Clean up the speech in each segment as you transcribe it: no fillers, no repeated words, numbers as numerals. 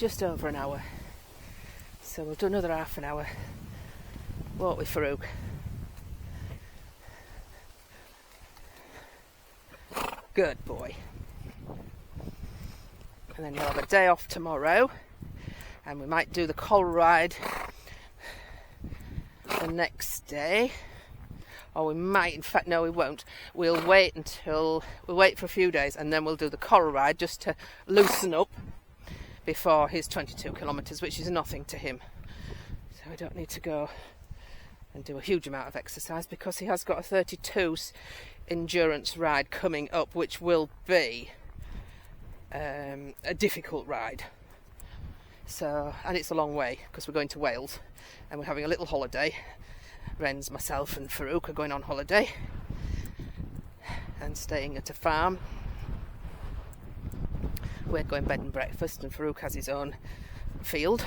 just over an hour. So we'll do another half an hour walk with Farouk. Good boy. And then you'll have a day off tomorrow, and we might do the coral ride the next day, or we might, in fact, no, we won't. We'll wait for a few days, and then we'll do the coral ride just to loosen up before his 22 kilometres, which is nothing to him. So I don't need to go and do a huge amount of exercise, because he has got a 32 endurance ride coming up, which will be a difficult ride. So, and it's a long way, because we're going to Wales and we're having a little holiday. Ren's, myself and Farouk are going on holiday and staying at a farm. We're going bed and breakfast, and Farouk has his own field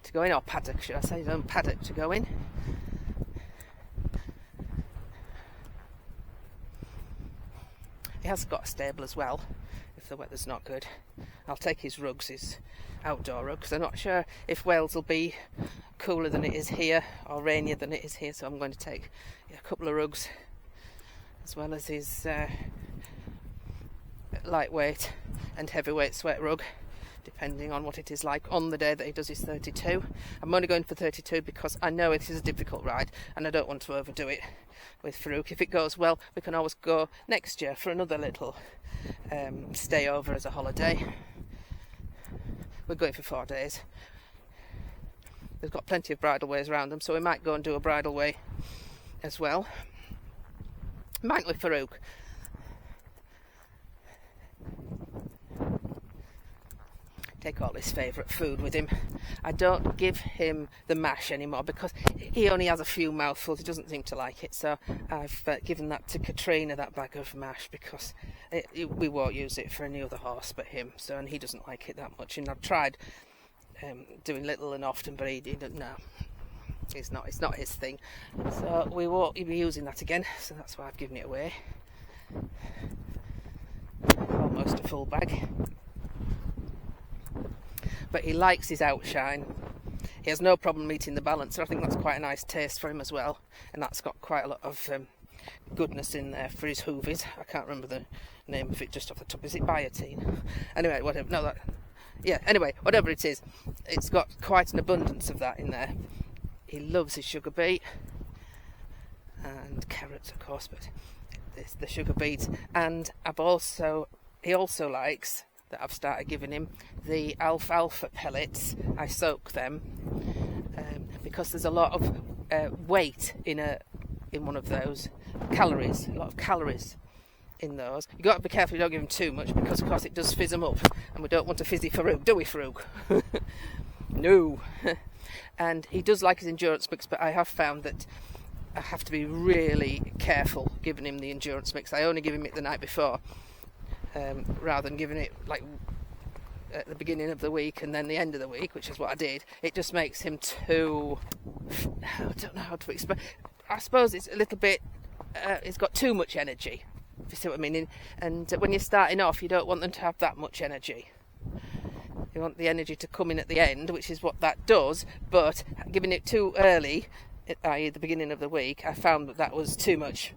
to go in, or paddock, should I say, his own paddock to go in. He has got a stable as well, if the weather's not good. I'll take his rugs, his outdoor rugs. I'm not sure if Wales will be cooler than it is here, or rainier than it is here, so I'm going to take a couple of rugs, as well as his lightweight and heavyweight sweat rug, depending on what it is like on the day that he does his 32. I'm only going for 32 because I know it is a difficult ride, and I don't want to overdo it with Farouk. If it goes well, we can always go next year for another little stay over as a holiday. We're going for 4 days. They've got plenty of bridleways around them, so we might go and do a bridleway as well. Might with Farouk. Take all his favourite food with him. I don't give him the mash anymore, because he only has a few mouthfuls. He doesn't seem to like it, so I've given that to Katrina, that bag of mash, because we won't use it for any other horse but him. So, and he doesn't like it that much. And I've tried doing little and often, but he didn't. No, it's not his thing. So we won't be using that again. So that's why I've given it away. Almost a full bag. But he likes his outshine. He has no problem eating the balancer. I think that's quite a nice taste for him as well, and that's got quite a lot of goodness in there for his hoovies. I can't remember the name of it just off the top. Is it biotine? Anyway, whatever. No, that. Yeah. Anyway, whatever it is, it's got quite an abundance of that in there. He loves his sugar beet and carrots, of course, but it's the sugar beets. And he also likes, that I've started giving him, the alfalfa pellets. I soak them because there's a lot of weight in one of those. Calories, a lot of calories in those. You've got to be careful you don't give him too much, because of course it does fizz them up, and we don't want a fizzy Farouk, do we, Farouk? No. And he does like his endurance mix, but I have found that I have to be really careful giving him the endurance mix. I only give him it the night before, rather than giving it like at the beginning of the week and then the end of the week, which is what I did. It just makes him too, I don't know how to explain. I suppose it's a little bit, it's got too much energy, if you see what I mean. And when you're starting off, you don't want them to have that much energy. You want the energy to come in at the end, which is what that does, but giving it too early, i.e. the beginning of the week, I found that was too much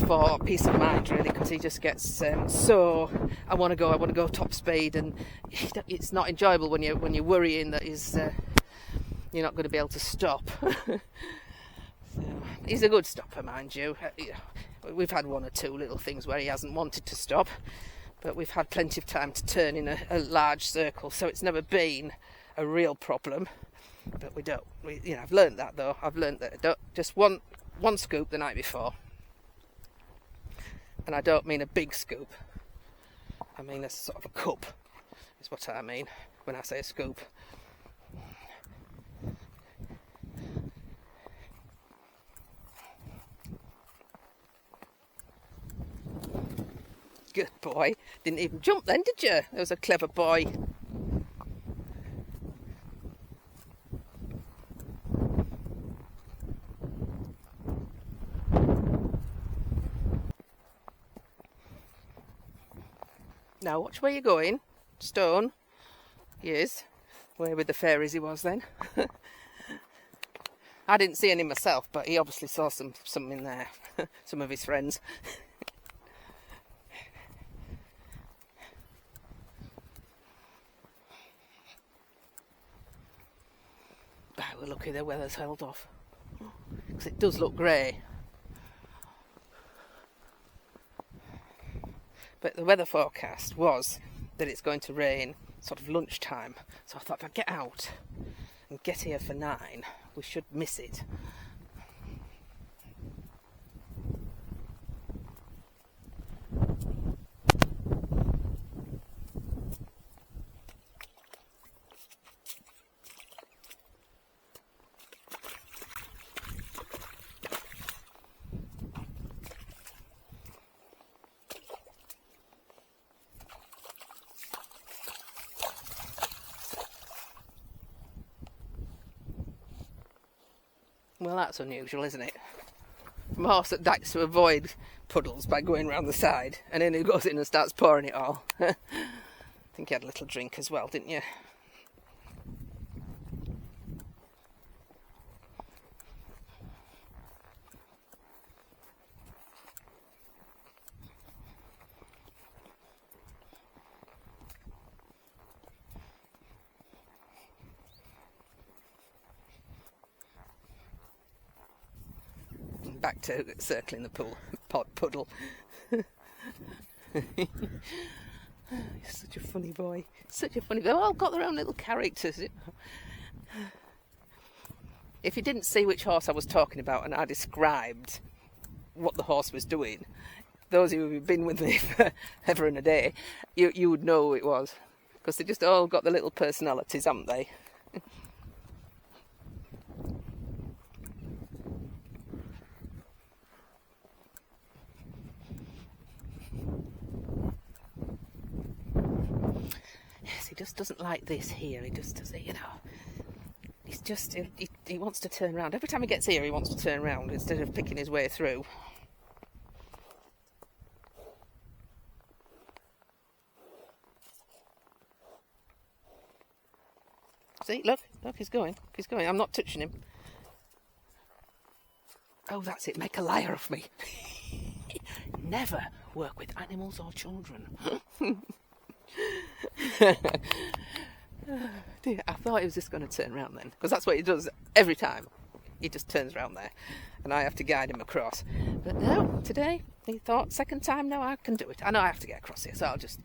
for peace of mind, really, because he just gets so I want to go top speed, and it's not enjoyable when you're worrying that you're not going to be able to stop. So, he's a good stopper, mind you. We've had one or two little things where he hasn't wanted to stop, but we've had plenty of time to turn in a large circle, so it's never been a real problem. But I've learned that, though. I've learned that I don't just one scoop the night before. And I don't mean a big scoop. I mean a sort of a cup, is what I mean when I say a scoop. Good boy. Didn't even jump then, did you? That was a clever boy. Now watch where you're going. Stone. He is. Where with the fairies he was then. I didn't see any myself, but he obviously saw some in there. Some of his friends. We're lucky the weather's held off. Because it does look grey. But the weather forecast was that it's going to rain sort of lunchtime. So I thought if I get out and get here for 9, we should miss it. Well, that's unusual, isn't it? From a horse that likes to avoid puddles by going round the side, and then he goes in and starts pouring it all. I think you had a little drink as well, didn't you? Back to circling the puddle. He's such a funny boy. Such a funny boy. They've all got their own little characters. If you didn't see which horse I was talking about and I described what the horse was doing, those who have been with me for ever and a day, you would know who it was. Because they just all got the little personalities, haven't they? He just doesn't like this here. He just doesn't, you know. He's just, he wants to turn around. Every time he gets here, he wants to turn around instead of picking his way through. See, look, he's going. He's going. I'm not touching him. Oh, that's it. Make a liar of me. Never work with animals or children. Dear, I thought he was just going to turn around then, because that's what he does every time. He just turns around there, and I have to guide him across. But no, today he thought, second time, no, I can do it. I know I have to get across here, so I'll just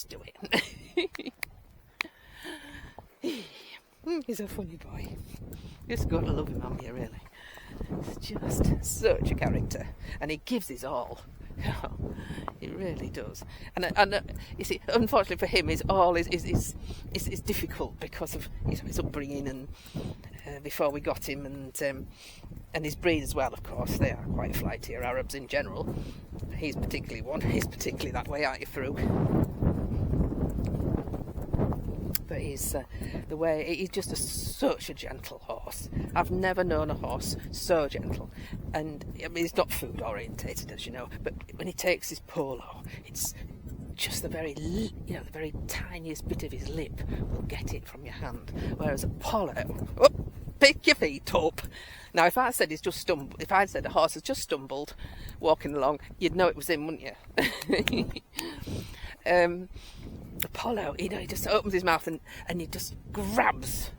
do it. He's a funny boy. Just got to love him, haven't you, really? He's just such a character, and he gives his all. He really does. And you see, unfortunately for him, his all is difficult because of his upbringing and before we got him, and his breed as well. Of course, they are quite flightier Arabs in general. He's particularly one. He's particularly that way, aren't you, Farouk? But he's just such a gentle horse. I've never known a horse so gentle. And I mean, he's not food orientated, as you know, but when he takes his polo, it's just the very tiniest bit of his lip will get it from your hand. Whereas a polo, pick your feet up. Now, if I said a horse has just stumbled walking along, you'd know it was him, wouldn't you? The polo, he just opens his mouth and he just grabs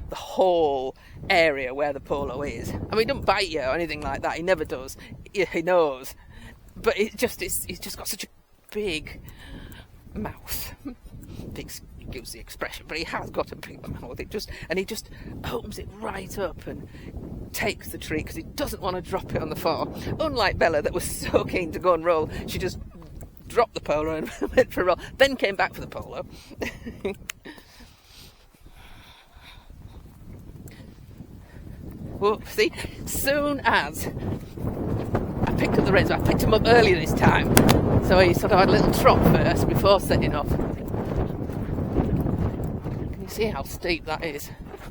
the whole area where the polo is. I mean, he doesn't bite you or anything like that. He never does. He knows. But he's just got such a big mouth. Big gives the expression, but he has got a big mouth. He just opens it right up and takes the treat because he doesn't want to drop it on the floor. Unlike Bella, that was so keen to go and roll, she just dropped the polo and went for a roll, then came back for the polo. Well, see, soon as I picked up the reins, I picked him up earlier this time, so he sort of had a little trot first before setting off. Can you see how steep that is?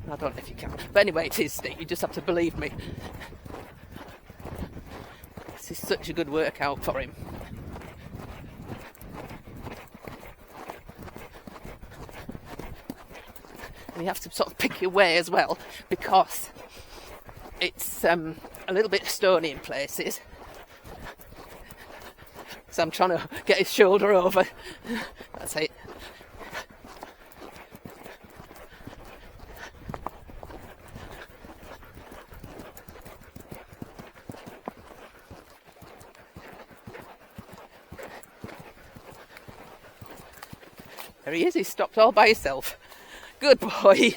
I don't know if you can, but anyway, it is steep. You just have to believe me. This is such a good workout for him. You have to sort of pick your way as well, because it's a little bit stony in places. So I'm trying to get his shoulder over. That's it. There he is, he's stopped all by himself. Good boy.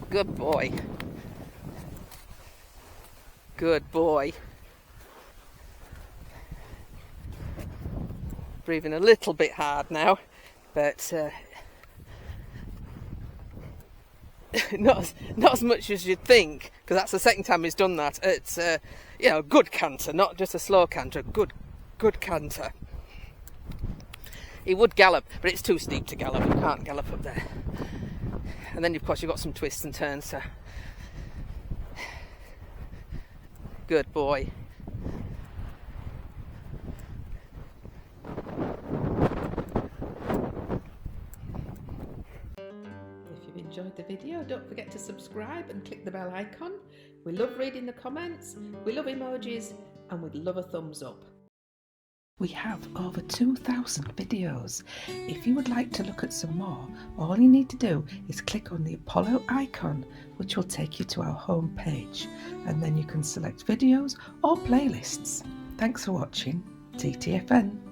Good boy. Good boy. Breathing a little bit hard now, but not as much as you'd think, because that's the second time he's done that. It's good canter, not just a slow canter. Good canter. He would gallop, but it's too steep to gallop. You can't gallop up there. And then, of course, you've got some twists and turns. So. Good boy. If you've enjoyed the video, don't forget to subscribe and click the bell icon. We love reading the comments, we love emojis, and we'd love a thumbs up. We have over 2,000 videos. If you would like to look at some more, all you need to do is click on the Apollo icon, which will take you to our home page, and then you can select videos or playlists. Thanks for watching. TTFN.